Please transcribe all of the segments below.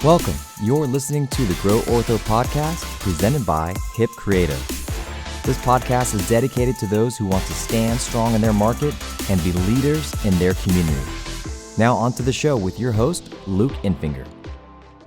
Welcome. You're listening to the GrowOrtho podcast presented by Hip Creative. This podcast is dedicated to those who want to stand strong in their market and be leaders in their community. Now on to the show with your host, Luke Infinger.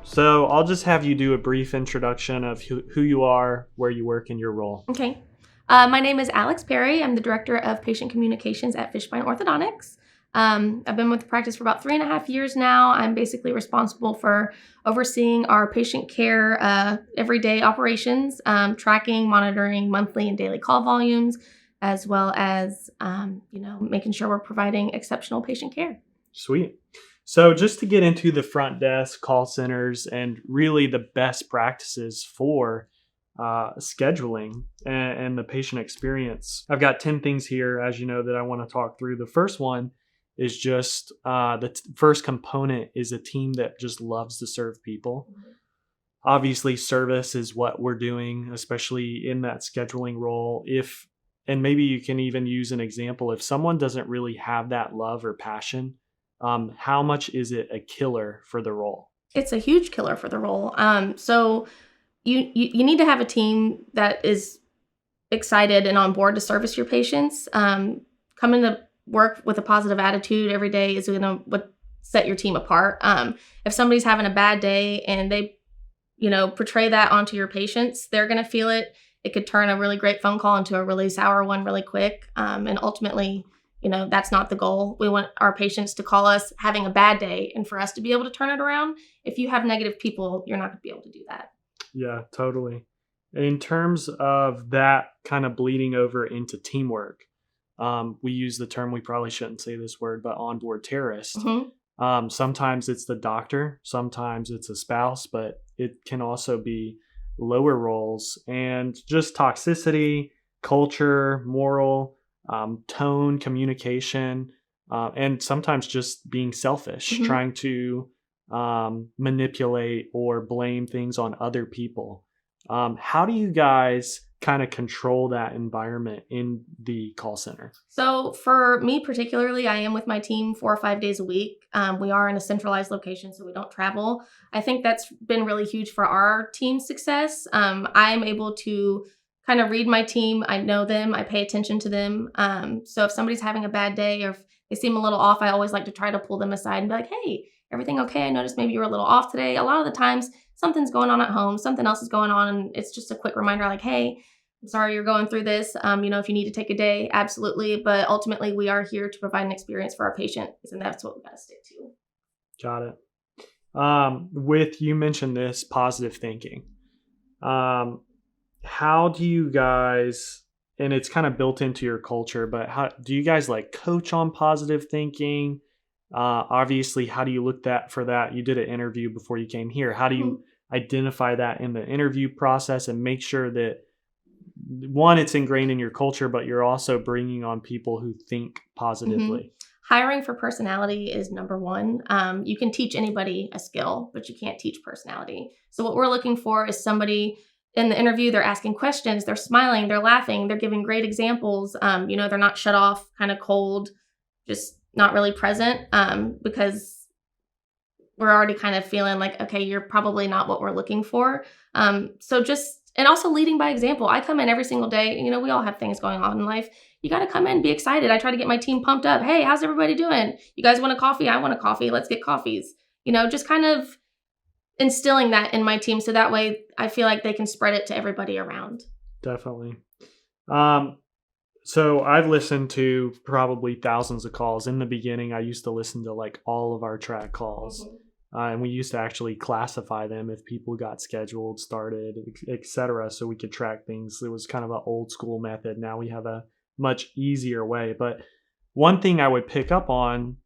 So I'll just have you do a brief introduction of who you are, where you work, and your role. Okay. My name is Alyx Perry. I'm the Director of Patient Communications at Fishbein Orthodontics. I've been with the practice for about 3.5 years now. I'm basically responsible for overseeing our patient care everyday operations, tracking, monitoring monthly and daily call volumes, as well as making sure we're providing exceptional patient care. Sweet. So just to get into the front desk, call centers, and really the best practices for scheduling and the patient experience, I've got 10 things here, as you know, that I want to talk through. The first one is just first component is a team that just loves to serve people. Obviously, service is what we're doing, especially in that scheduling role. And maybe you can even use an example. If someone doesn't really have that love or passion, how much is it a killer for the role? It's a huge killer for the role. So you need to have a team that is excited and on board to service your patients. Coming to work with a positive attitude every day is going to set your team apart. If somebody's having a bad day and they, portray that onto your patients, they're going to feel it. It could turn a really great phone call into a really sour one really quick. And ultimately, that's not the goal. We want our patients to call us having a bad day and for us to be able to turn it around. If you have negative people, you're not going to be able to do that. Yeah, totally. In terms of that kind of bleeding over into teamwork, we use the term, we probably shouldn't say this word, but onboard terrorist. Mm-hmm. Sometimes it's the doctor, sometimes it's a spouse, but it can also be lower roles and just toxicity, culture, moral, tone, communication, and sometimes just being selfish, mm-hmm. trying to manipulate or blame things on other people. How do you guys kind of control that environment in the call center? So for me particularly, I am with my team 4 or 5 days a week. We are in a centralized location, so we don't travel. I think that's been really huge for our team's success. I'm able to kind of read my team. I know them. I pay attention to them. So if somebody's having a bad day or if they seem a little off, I always like to try to pull them aside and be like, hey, everything okay? I noticed maybe you were a little off today. A lot of the times something's going on at home, something else is going on, and it's just a quick reminder like, hey, I'm sorry you're going through this. If you need to take a day, absolutely. But ultimately, we are here to provide an experience for our patients, and that's what we got to stick to. Got it. You mentioned this positive thinking. How do you guys, and it's kind of built into your culture, but how do you guys coach on positive thinking? Obviously, how do you look for that? You did an interview before you came here. How do you identify that in the interview process and make sure that, one, it's ingrained in your culture, but you're also bringing on people who think positively? Mm-hmm. Hiring for personality is number one. You can teach anybody a skill, but you can't teach personality. So what we're looking for is somebody in the interview, they're asking questions, they're smiling, they're laughing, they're giving great examples. They're not shut off, kind of cold, just not really present, because we're already kind of feeling like, okay, you're probably not what we're looking for. And also leading by example. I come in every single day. We all have things going on in life. You got to come in, be excited. I try to get my team pumped up. Hey, how's everybody doing? You guys want a coffee? I want a coffee. Let's get coffees. Just kind of instilling that in my team. So that way I feel like they can spread it to everybody around. Definitely. So I've listened to probably thousands of calls. In the beginning, I used to listen to all of our track calls. Mm-hmm. And we used to actually classify them if people got scheduled, started, etc. So we could track things. It was kind of an old school method. Now we have a much easier way. But one thing I would pick up on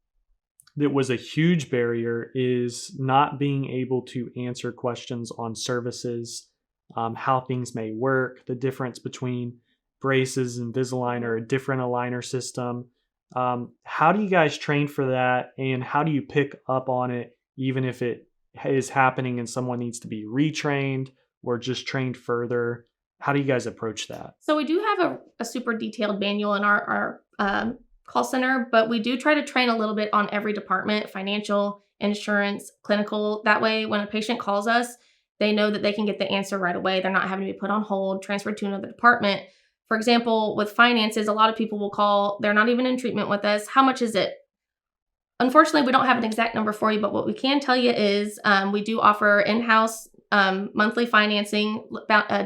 that was a huge barrier is not being able to answer questions on services, how things may work, the difference between braces, Invisalign, or a different aligner system. How do you guys train for that? And how do you pick up on it, even if it is happening and someone needs to be retrained or just trained further? How do you guys approach that? So we do have a super detailed manual in our call center, but we do try to train a little bit on every department: financial, insurance, clinical. That way, when a patient calls us, they know that they can get the answer right away. They're not having to be put on hold, transferred to another department. For example, with finances, a lot of people will call. They're not even in treatment with us. How much is it? Unfortunately, we don't have an exact number for you, but what we can tell you is we do offer in-house monthly financing,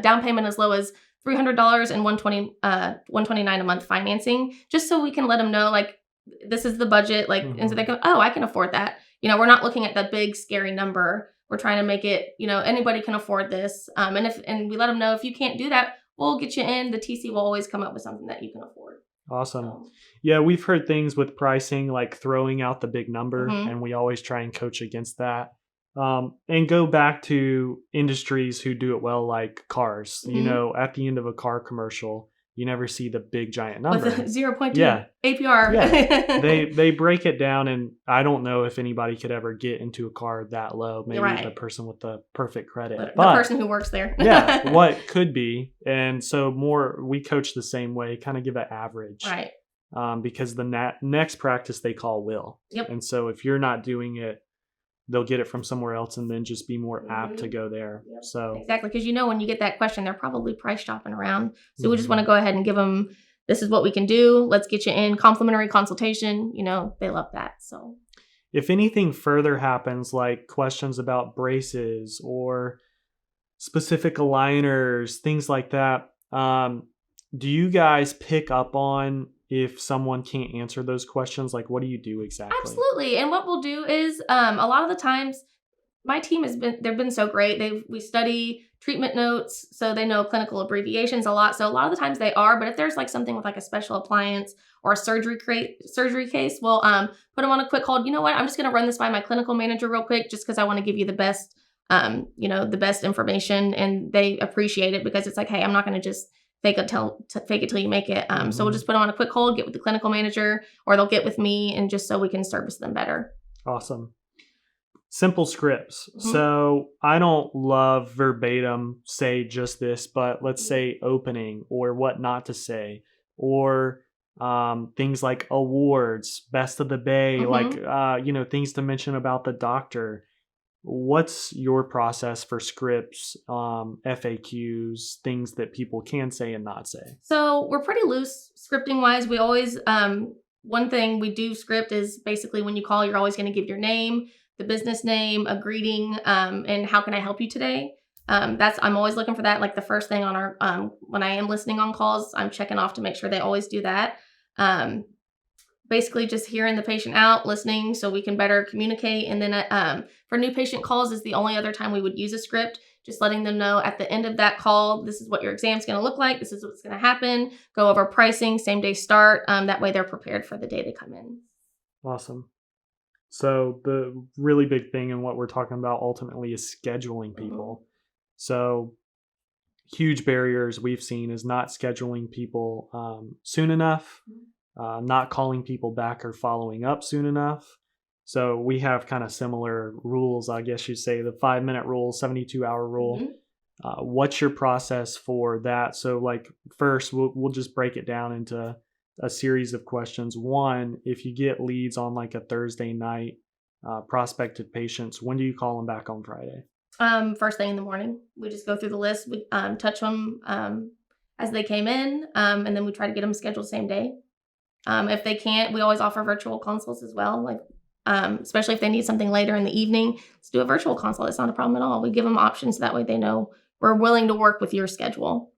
down payment as low as $300 and $129 a month financing, just so we can let them know, like, this is the budget, like, and so they go, oh, I can afford that. We're not looking at that big scary number. We're trying to make it, anybody can afford this. And we let them know, if you can't do that, we'll get you in. The TC will always come up with something that you can afford. Awesome. Yeah, we've heard things with pricing, like throwing out the big number, and we always try and coach against that. And go back to industries who do it well, like cars. At the end of a car commercial, you never see the big giant number. With a 0.2 APR. Yeah. They break it down, and I don't know if anybody could ever get into a car that low. Maybe the person with the perfect credit. The person who works there. Yeah, what could be. And so we coach the same way, kind of give an average. Right. Because the next practice they call will. Yep. And so if you're not doing it, they'll get it from somewhere else and then just be more apt to go there. Yep. So exactly, because when you get that question, they're probably price shopping around. So we just want to go ahead and give them, this is what we can do. Let's get you in. Complimentary consultation. They love that. So if anything further happens, like questions about braces or specific aligners, things like that, do you guys pick up on if someone can't answer those questions? Like, what do you do exactly? Absolutely. And what we'll do is a lot of the times my team they've been so great. We study treatment notes, so they know clinical abbreviations a lot. So a lot of the times they are, but if there's like something with like a special appliance or a surgery case, we'll put them on a quick hold. You know what? I'm just going to run this by my clinical manager real quick, just because I want to give you the best, the best information. And they appreciate it, because it's like, hey, I'm not going to just fake it till you make it. So we'll just put them on a quick hold, get with the clinical manager, or they'll get with me, and just so we can service them better. Awesome. Simple scripts. So I don't love verbatim say just this, but let's say opening or what not to say, or things like awards, best of the bay, like things to mention about the doctor. What's your process for scripts, FAQs, things that people can say and not say? So we're pretty loose scripting wise. We always, one thing we do script is basically when you call, you're always going to give your name, the business name, a greeting, and how can I help you today? I'm always looking for that. Like the first thing on our, when I am listening on calls, I'm checking off to make sure they always do that. Basically just hearing the patient out, listening so we can better communicate. And then for new patient calls is the only other time we would use a script, just letting them know at the end of that call, this is what your exam's going to look like. This is what's going to happen. Go over pricing, same day start. That way they're prepared for the day they come in. Awesome. So the really big thing and what we're talking about ultimately is scheduling people. So huge barriers we've seen is not scheduling people soon enough. Not calling people back or following up soon enough. So we have kind of similar rules, I guess you'd say, the 5-minute rule, 72-hour rule. What's your process for that? So like first, we'll just break it down into a series of questions. One, if you get leads on like a Thursday night, prospective patients, when do you call them back on Friday? First thing in the morning. We just go through the list. We touch them as they came in, and then we try to get them scheduled same day. If they can't, we always offer virtual consults as well. Like, especially if they need something later in the evening, let's do a virtual consult. It's not a problem at all. We give them options. That way they know we're willing to work with your schedule.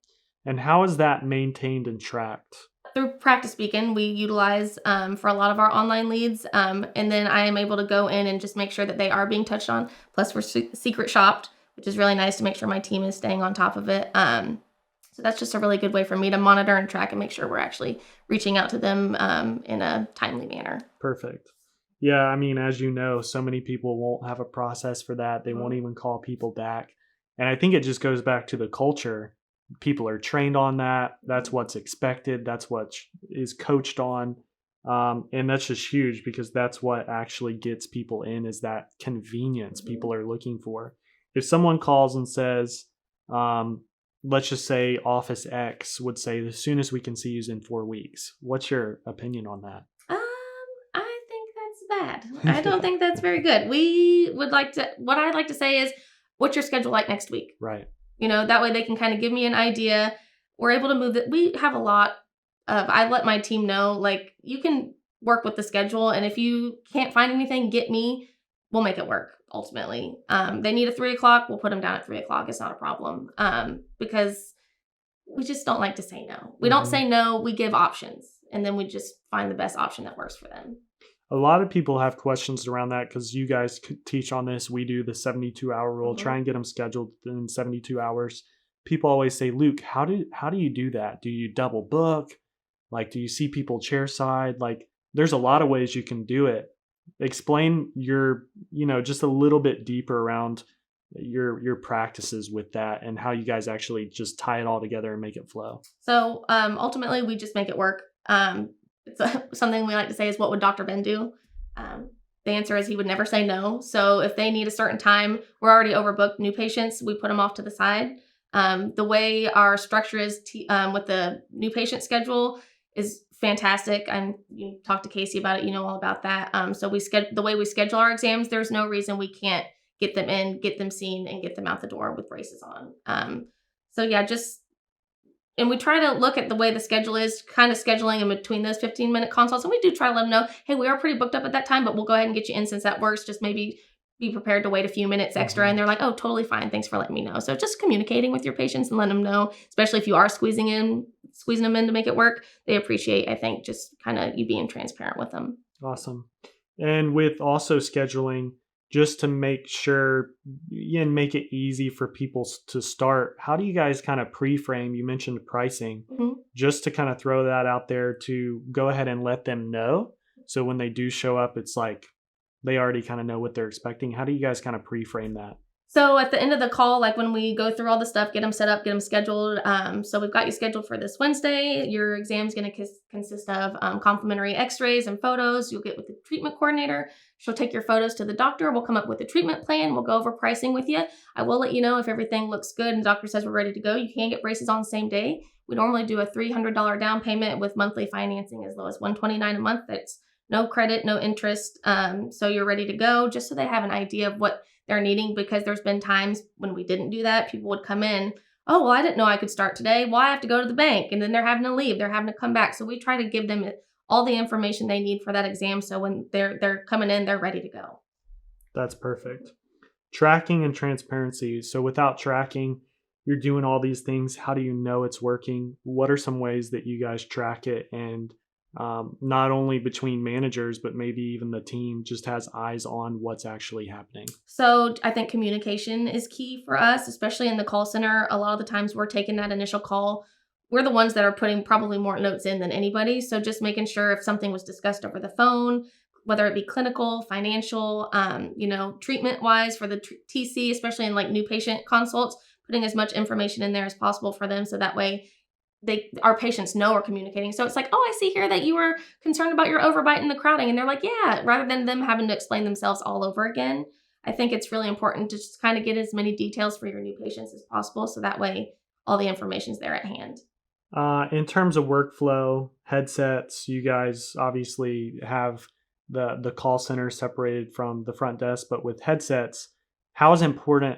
And how is that maintained and tracked? Through Practice Beacon, we utilize for a lot of our online leads. And then I am able to go in and just make sure that they are being touched on. Plus we're secret shopped, which is really nice to make sure my team is staying on top of it. So that's just a really good way for me to monitor and track and make sure we're actually reaching out to them in a timely manner. Perfect. Yeah, I mean, as you know, so many people won't have a process for that. They won't even call people back. And I think it just goes back to the culture. People are trained on that. That's what's expected. That's what is coached on. And that's just huge, because that's what actually gets people in, is that convenience people are looking for. If someone calls and says, let's just say Office X would say, as soon as we can see you in 4 weeks. What's your opinion on that? I think that's bad. I don't think that's very good. What I'd like to say is, what's your schedule like next week? Right. That way they can kind of give me an idea. We're able to move it. We have a lot I let my team know, like, you can work with the schedule, and if you can't find anything, get me. We'll make it work, ultimately. They need a 3 o'clock, we'll put them down at 3 o'clock. It's not a problem. Because we just don't like to say no. We don't say no, we give options, and then we just find the best option that works for them. A lot of people have questions around that because you guys teach on this. We do the 72-hour rule, try and get them scheduled in 72 hours. People always say, Luke, how do you do that? Do you double book? Like, do you see people chair side? Like, there's a lot of ways you can do it. Explain just a little bit deeper around your practices with that and how you guys actually just tie it all together and make it flow. So ultimately, we just make it work. Something we like to say is, what would Dr. Ben do? The answer is he would never say no. So if they need a certain time, we're already overbooked new patients, we put them off to the side. The way our structure is with the new patient schedule is fantastic. You talked to Casey about it, you know all about that. So the way we schedule our exams, there's no reason we can't get them in, get them seen, and get them out the door with braces on. And we try to look at the way the schedule is, kind of scheduling in between those 15-minute consults. And we do try to let them know, hey, we are pretty booked up at that time, but we'll go ahead and get you in since that works. Just maybe be prepared to wait a few minutes extra. And they're like, oh, totally fine. Thanks for letting me know. So just communicating with your patients and letting them know, especially if you are squeezing them in to make it work. They appreciate, I think, just kind of you being transparent with them. Awesome. And with also scheduling, just to make sure and make it easy for people to start, how do you guys kind of pre-frame? You mentioned pricing, just to kind of throw that out there to go ahead and let them know. So when they do show up, it's like they already kind of know what they're expecting. How do you guys kind of pre-frame that? So at the end of the call, like when we go through all the stuff, get them set up, get them scheduled. So we've got you scheduled for this Wednesday. Your exam's going to consist of complimentary x-rays and photos. You'll get with the treatment coordinator. She'll take your photos to the doctor. We'll come up with a treatment plan. We'll go over pricing with you. I will let you know if everything looks good and the doctor says we're ready to go. You can get braces on the same day. We normally do a $300 down payment with monthly financing as low as $129 a month. That's no credit, no interest. So you're ready to go, just so they have an idea of what they're needing, because there's been times when we didn't do that. People would come in, oh, well, I didn't know I could start today. Well, I have to go to the bank, and then they're having to leave. They're having to come back. So we try to give them all the information they need for that exam. So when they're coming in, they're ready to go. That's perfect. Tracking and transparency. So without tracking, you're doing all these things. How do you know it's working? What are some ways that you guys track it? And not only between managers, but maybe even the team just has eyes on what's actually happening. So I think communication is key for us, especially in the call center. A lot of the times we're taking that initial call. We're the ones that are putting probably more notes in than anybody. So just making sure if something was discussed over the phone, whether it be clinical, financial, treatment wise for the TC, especially in like new patient consults, putting as much information in there as possible for them. So that way our patients know we're communicating. So it's like, oh, I see here that you were concerned about your overbite and the crowding. And they're like, yeah, rather than them having to explain themselves all over again. I think it's really important to just kind of get as many details for your new patients as possible. So that way all the information's there at hand. In terms of workflow, headsets, you guys obviously have the call center separated from the front desk, but with headsets, how important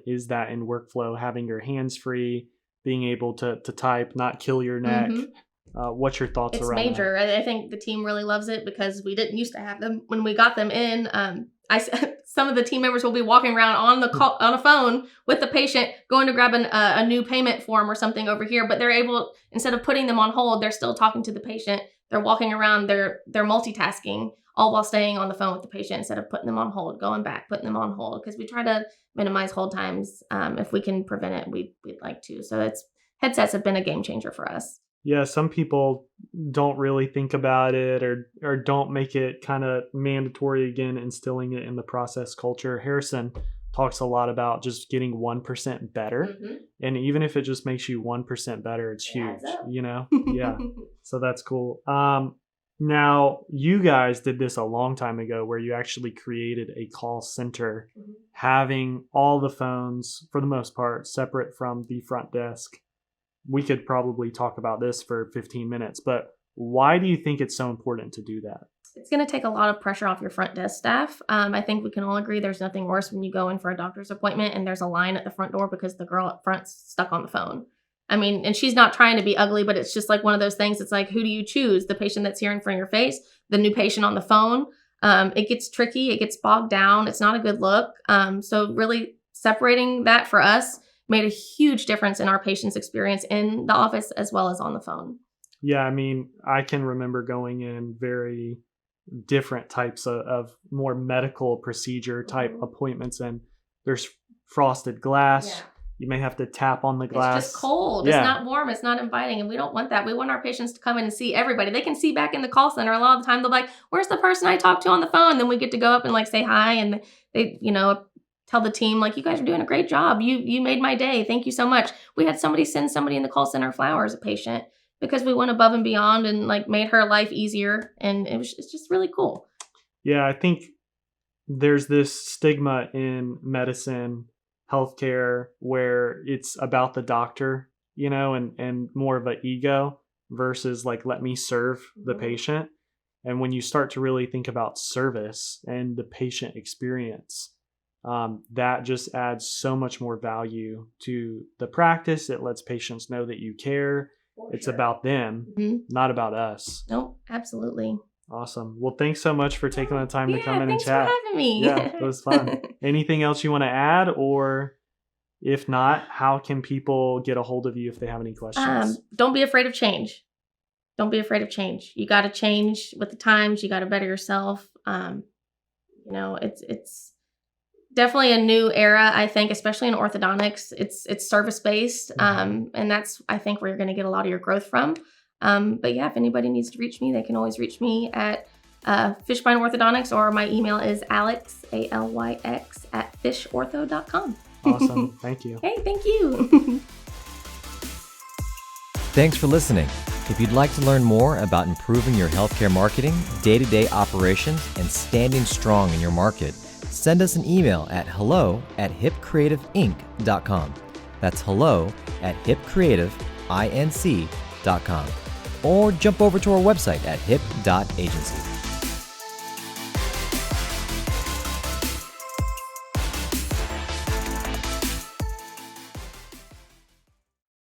is that in workflow, having your hands free, being able to type, not kill your neck? What's your thoughts around that? It's major. I think the team really loves it because we didn't used to have them. When we got them in, some of the team members will be walking around on a phone with the patient, going to grab a new payment form or something over here, but they're able, instead of putting them on hold, they're still talking to the patient. They're walking around, they're multitasking, all while staying on the phone with the patient instead of putting them on hold, going back, putting them on hold, because we try to minimize hold times. If we can prevent it, we'd like to. So headsets have been a game changer for us. Yeah, some people don't really think about it or don't make it kind of mandatory, again, instilling it in the process culture. Harrison talks a lot about just getting 1% better. And even if it just makes you 1% better, it's huge, Yeah. So that's cool. Now, you guys did this a long time ago where you actually created a call center, having all the phones, for the most part, separate from the front desk. We could probably talk about this for 15 minutes, but why do you think it's so important to do that? it's going to take a lot of pressure off your front desk staff. I think we can all agree there's nothing worse when you go in for a doctor's appointment and there's a line at the front door because the girl up front's stuck on the phone. I mean, and she's not trying to be ugly, but it's just like one of those things. It's like, who do you choose? The patient that's here in front of your face, the new patient on the phone. It gets tricky. It gets bogged down. It's not a good look. So really separating that for us made a huge difference in our patient's experience in the office as well as on the phone. Yeah, I mean, I can remember going in very different types of more medical procedure type appointments, and there's frosted glass. Yeah. You may have to tap on the glass. It's just cold. Yeah. It's not warm. It's not inviting. And we don't want that. We want our patients to come in and see everybody. They can see back in the call center. A lot of the time they'll be like, where's the person I talked to on the phone? Then we get to go up and like say hi. And they, tell the team like, you guys are doing a great job. You made my day. Thank you so much. We had somebody send somebody in the call center flowers, a patient, because we went above and beyond and like made her life easier. And it's just really cool. Yeah, I think there's this stigma in medicine, healthcare, where it's about the doctor, and more of an ego versus like, let me serve the patient. And when you start to really think about service and the patient experience, that just adds so much more value to the practice. It lets patients know that you care. It's about them, not about us. Nope, absolutely. Awesome. Well, thanks so much for taking the time to come in and thanks chat. for having me. Yeah, it was fun. Anything else you want to add? Or if not, how can people get a hold of you if they have any questions? Don't be afraid of change. Don't be afraid of change. You got to change with the times. You got to better yourself. It's definitely a new era, I think, especially in orthodontics. It's service-based, and that's, I think, where you're going to get a lot of your growth from. But yeah, if anybody needs to reach me, they can always reach me at Fishbein Orthodontics, or my email is Alyx, ALYX, @fishortho.com. Awesome. Thank you. Hey, thank you. Thanks for listening. If you'd like to learn more about improving your healthcare marketing, day-to-day operations, and standing strong in your market, send us an email at hello@hipcreativeinc.com. That's hello@hipcreativeinc.com. Or jump over to our website at hip.agency.